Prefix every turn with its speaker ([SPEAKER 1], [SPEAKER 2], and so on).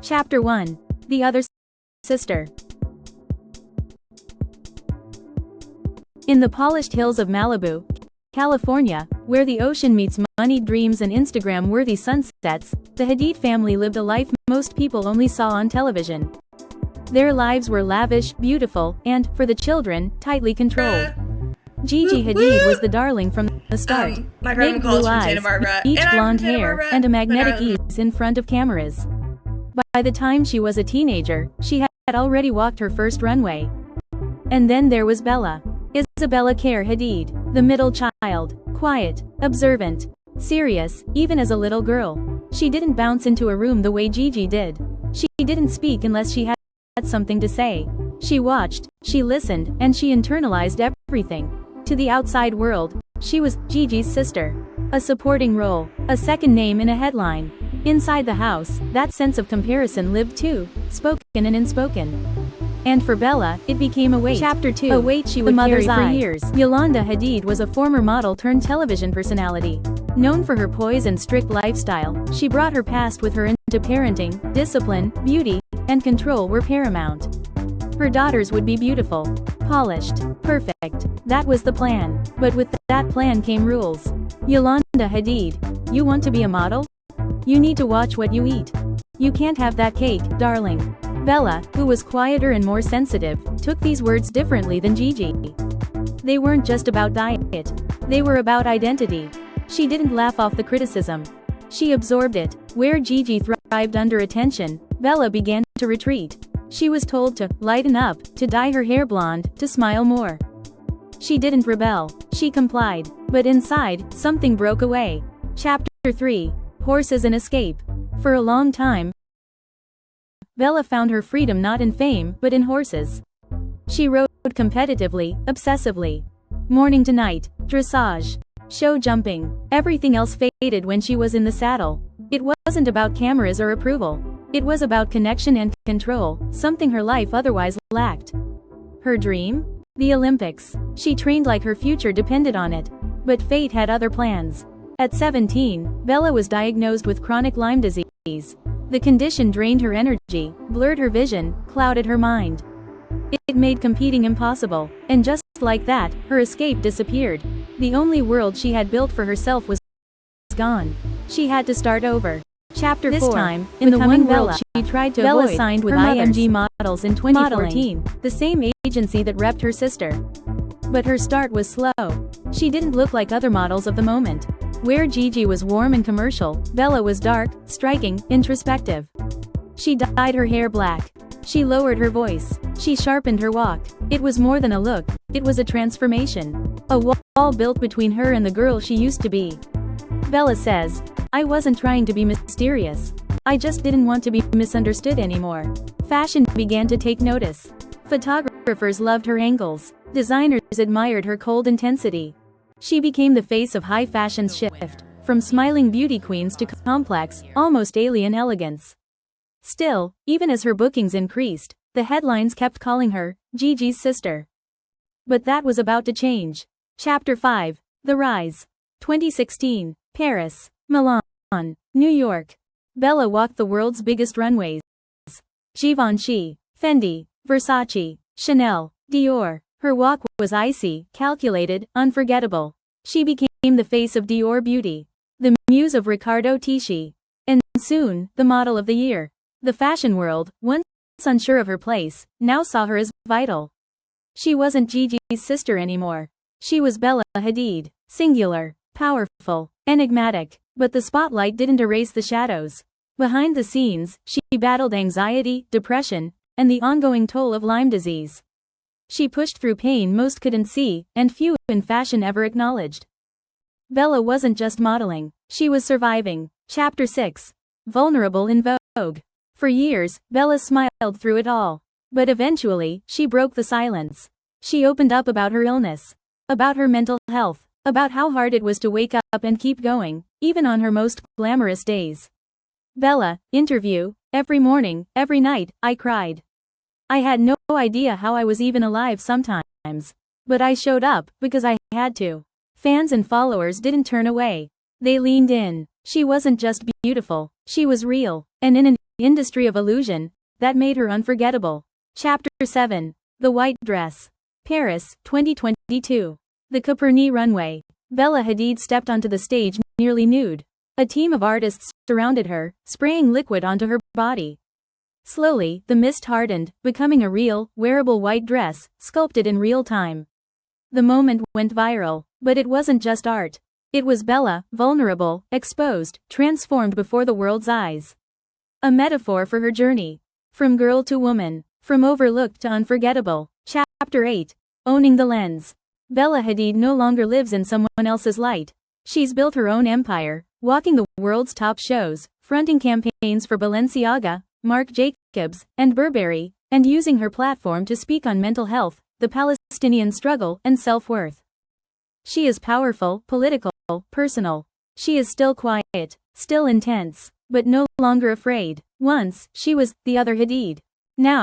[SPEAKER 1] Chapter 1. The Other Sister. In the polished hills of Malibu, California, where the ocean meets moneyed dreams and Instagram-worthy sunsets, the Hadid family lived a life most people only saw on television. Their lives were lavish, beautiful, and, for the children, tightly controlled. Gigi Hadid was the darling from the start. Big blue eyes, beach blonde hair, and a magnetic ease in front of cameras. By the time she was a teenager, she had already walked her first runway. And then there was Bella. Isabella Kerr Hadid, the middle child, quiet, observant, serious, even as a little girl. She didn't bounce into a room the way Gigi did. She didn't speak unless she had something to say. She watched, she listened, and she internalized everything. To the outside world, she was Gigi's sister. A supporting role, a second name in a headline. Inside the house, that sense of comparison lived too, spoken and unspoken. And for Bella, it became a weight. Chapter 2. A weight she would carry for years. Yolanda Hadid was a former model turned television personality. Known for her poise and strict lifestyle, she brought her past with her into parenting, discipline, beauty, and control were paramount. Her daughters would be beautiful, polished, perfect. That was the plan. But with that plan came rules. Yolanda Hadid, you want to be a model? You need to watch what you eat. You can't have that cake, darling. Bella, who was quieter and more sensitive, took these words differently than Gigi. They weren't just about diet. They were about identity. She didn't laugh off the criticism. She absorbed it. Where Gigi thrived under attention, Bella began to retreat. She was told to lighten up, to dye her hair blonde, to smile more. She didn't rebel. She complied. But inside, something broke away. Chapter 3. Horses and Escape. For a long time, Bella found her freedom not in fame, but in horses. She rode competitively, obsessively. Morning to night, dressage, show jumping. Everything else faded when she was in the saddle. It wasn't about cameras or approval. It was about connection and control, something her life otherwise lacked. Her dream? The Olympics. She trained like her future depended on it. But fate had other plans. At 17, Bella was diagnosed with chronic Lyme disease. The condition drained her energy, blurred her vision, clouded her mind. It made competing impossible, and just like that, her escape disappeared. The only world she had built for herself was gone. She had to start over. Chapter 4. This time, in the one world she tried to avoid, Bella signed with IMG Models in 2014, the same agency that repped her sister. But her start was slow. She didn't look like other models of the moment. Where Gigi was warm and commercial, Bella was dark, striking, introspective. She dyed her hair black. She lowered her voice. She sharpened her walk. It was more than a look, it was a transformation. A wall built between her and the girl she used to be. Bella says, "I wasn't trying to be mysterious. I just didn't want to be misunderstood anymore." Fashion began to take notice. Photographers loved her angles. Designers admired her cold intensity. She became the face of high fashion's shift, from smiling beauty queens to complex, almost alien elegance. Still, even as her bookings increased, the headlines kept calling her Gigi's sister. But that was about to change. Chapter 5. The Rise. 2016. Paris, Milan, New York. Bella walked the world's biggest runways. Givenchy, Fendi, Versace, Chanel, Dior. Her walk was icy, calculated, unforgettable. She became the face of Dior beauty, the muse of Riccardo Tisci, and soon, the model of the year. The fashion world, once unsure of her place, now saw her as vital. She wasn't Gigi's sister anymore. She was Bella Hadid, singular, powerful, enigmatic, but the spotlight didn't erase the shadows. Behind the scenes, she battled anxiety, depression, and the ongoing toll of Lyme disease. She pushed through pain most couldn't see, and few in fashion ever acknowledged. Bella wasn't just modeling, she was surviving. Chapter 6. Vulnerable in Vogue. For years, Bella smiled through it all. But eventually, she broke the silence. She opened up about her illness, about her mental health, about how hard it was to wake up and keep going, even on her most glamorous days. Bella, interview, "Every morning, every night, I cried. I had no idea how I was even alive sometimes. But I showed up, because I had to." Fans and followers didn't turn away. They leaned in. She wasn't just beautiful, she was real, and in an industry of illusion that made her unforgettable. Chapter 7. The White Dress. Paris, 2022. The Copernic runway. Bella Hadid stepped onto the stage nearly nude. A team of artists surrounded her, spraying liquid onto her body. Slowly, the mist hardened, becoming a real, wearable white dress, sculpted in real time. The moment went viral, but it wasn't just art. It was Bella, vulnerable, exposed, transformed before the world's eyes. A metaphor for her journey. From girl to woman. From overlooked to unforgettable. Chapter 8. Owning the lens. Bella Hadid no longer lives in someone else's light. She's built her own empire, walking the world's top shows, fronting campaigns for Balenciaga, Marc Jacobs, and Burberry, and using her platform to speak on mental health, the Palestinian struggle, and self-worth. She is powerful, political, personal. She is still quiet, still intense, but no longer afraid. Once, she was the other Hadid. Now,